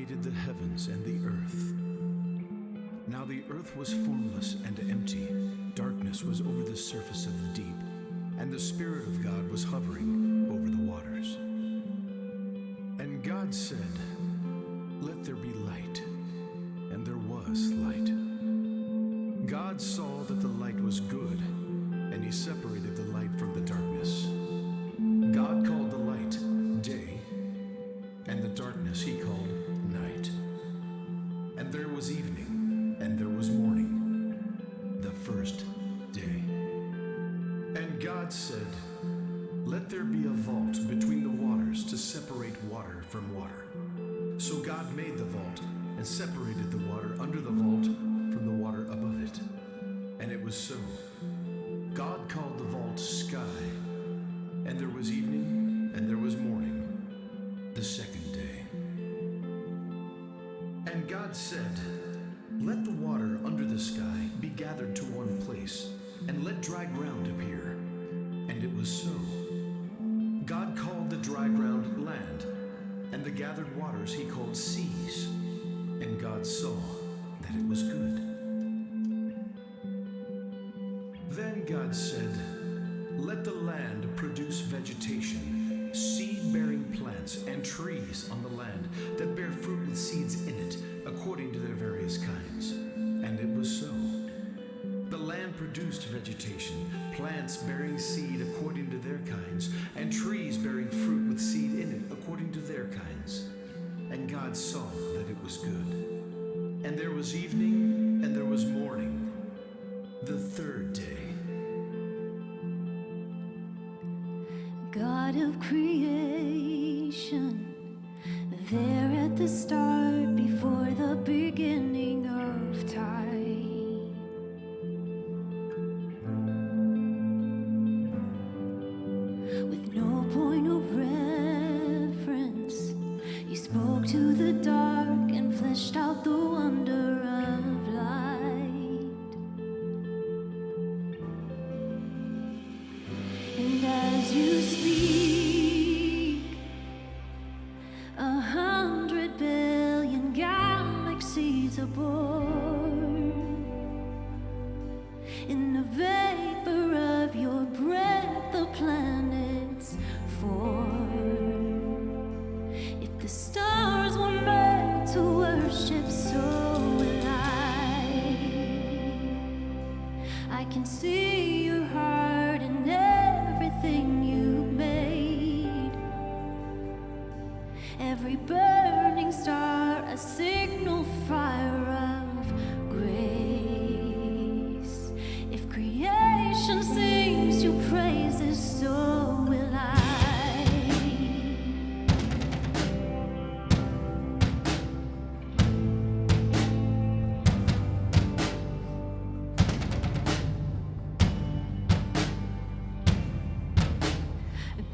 created the heavens and the earth. Now the earth was formless and empty. Darkness was over the surface of the deep, and the Spirit of God was hovering over the waters. And God said, "Let there be light." And there was light. God saw that the light was good, and he separated the light from the darkness. God called the light day, and the darkness he called night. And there was evening, and there was morning, the first day. And God said, "Let there be a vault between the waters to separate water from water." So God made the vault and separated the water under the vault from the water above it. And it was so. God called the vault sky. And there was evening, and there was morning, the second day. And God said, "Let the water under the sky be gathered to one place, and let dry ground appear." And it was so. God called the dry ground land, and the gathered waters he called seas. And God saw that it was good. Then God said, "Let the land produce vegetation, seed-bearing plants, and trees on the land that bear fruit with seeds in it, according to their various kinds." And it was so. The land produced vegetation, plants bearing seed according to their kinds, and trees bearing fruit with seed in it according to their kinds. And God saw that it was good. And there was evening, and there was morning, the third day. God of creation, there at the start, before the beginning of time. With no point of reference, you spoke to the dark and fleshed out the wonder of light. And as you speak, 100 billion galaxies are born. In the vapor of your breath, the planets form. If the stars were made to worship, so will I can see your heart in everything you made. Every burning star, a signal fire of grace. If creation sings your praises, so will I.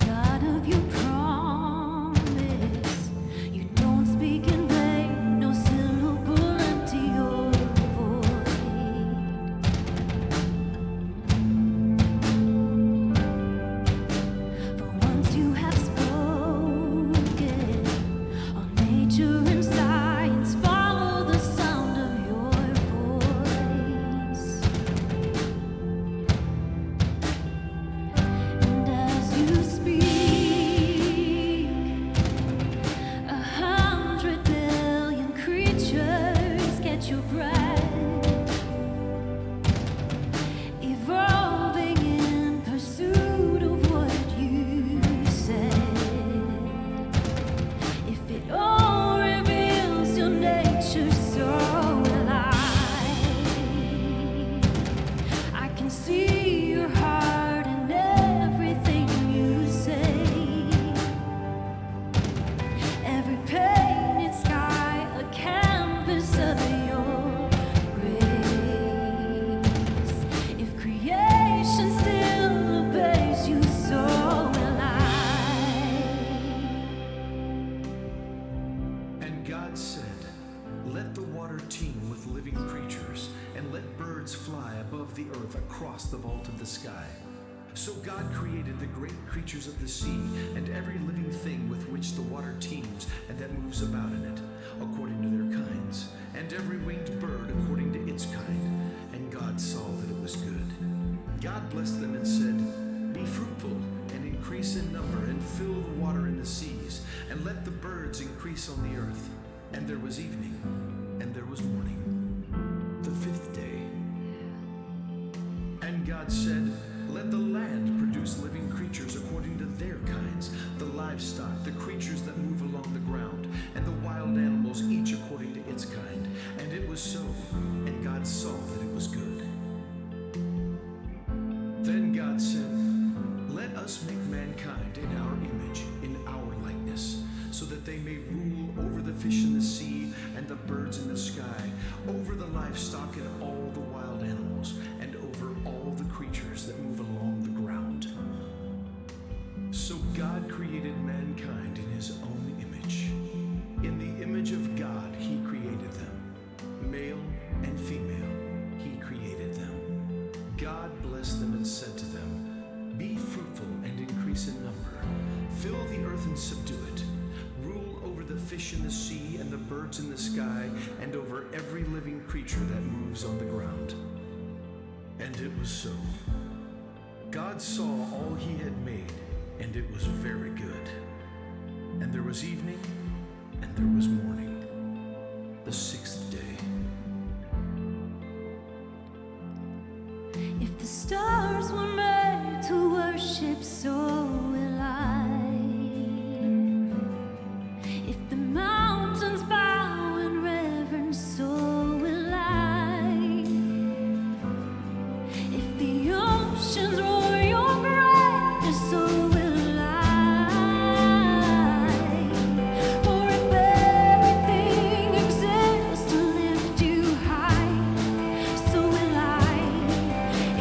God of your promise, you don't speak in vain, no syllable empty or void. For once you have spoken, all nature and science follow the sound of your voice. And as you speak, 100 billion creatures get your breath, evolving in pursuit of what you said. If it all reveals your nature, so will I can see your heart in everything you say. Every painted sky, a canvas of your grace. If creation still obeys you, so will I. And God said, "Let the water teem with living creatures, and let birds fly above the earth across the vault of the sky." So God created the great creatures of the sea and every living thing with which the water teems and that moves about in it, according to their kinds, and every winged bird according to its kind. And God saw that it was good. God blessed them and said, "Be fruitful and increase in number, and fill the water in the seas, and let the birds increase on the earth." And there was evening, and there was morning, the fifth day. And God said, "Let the land produce living creatures according to their kinds, the livestock, the creatures that move along the ground, and the wild animals, each according to its kind." And it was so, and God saw that it was good. Then God said, "Let us make mankind in our image, in our likeness, so that they may rule over the fish in the sea and the birds in the sky, over the livestock and all the wild animals, and over all the creatures that move along the ground." So God created mankind in his own image. In the image of God he created them. Male and female he created them. God blessed them and said to them, "Be fruitful and increase in number. Fill the earth and subdue it. Rule over the fish in the sea and the birds in the sky, and over every living creature that moves on the ground." And it was so. God saw all he had made, and it was very good. And there was evening, and there was morning, the sixth day. If the stars were made to worship, so will I. If the mountains bow in reverence, so will I. If the oceans roar your greatness, so will I. For if everything exists to lift you high, so will I.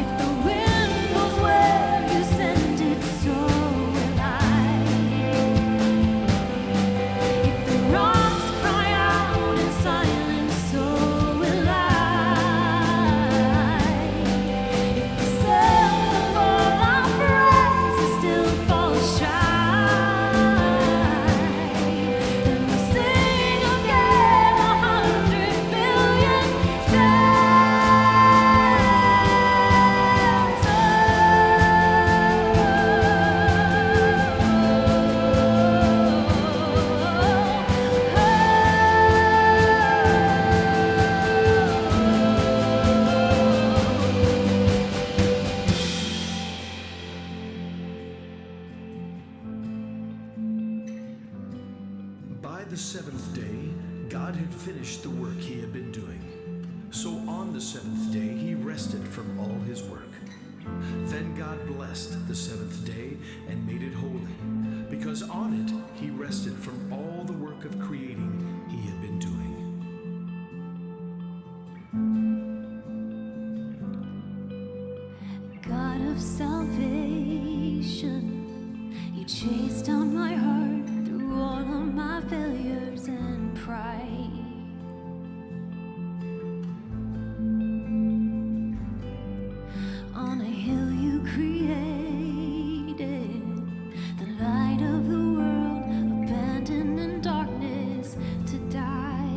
If the wind blows where you send it, so will I. If the rocks cry out in silence, so will I. If the sound of all our praises still falls shy, then we'll sing again 100 billion By the seventh day, God had finished the work he had been doing. So on the seventh day, he rested from all his work. Then God blessed the seventh day and made it holy, because on it he rested from all the work of creating he had been doing. God of salvation, you chased down my heart through all of my failures and pride. On a hill you created, the light of the world, abandoned in darkness to die.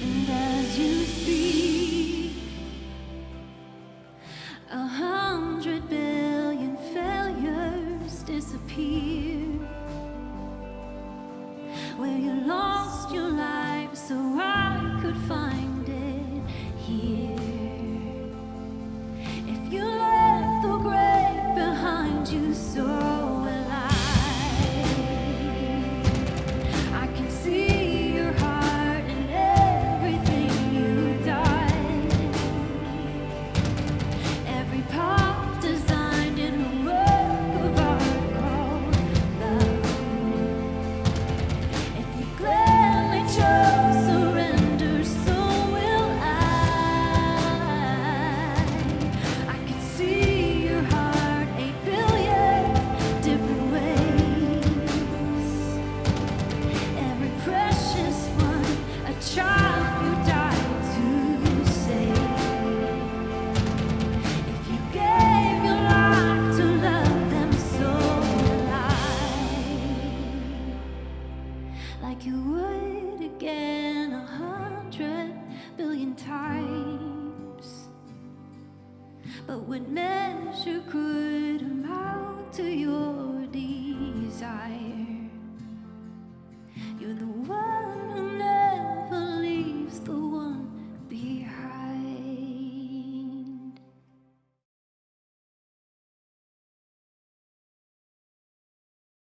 And as you speak, 100 what measure could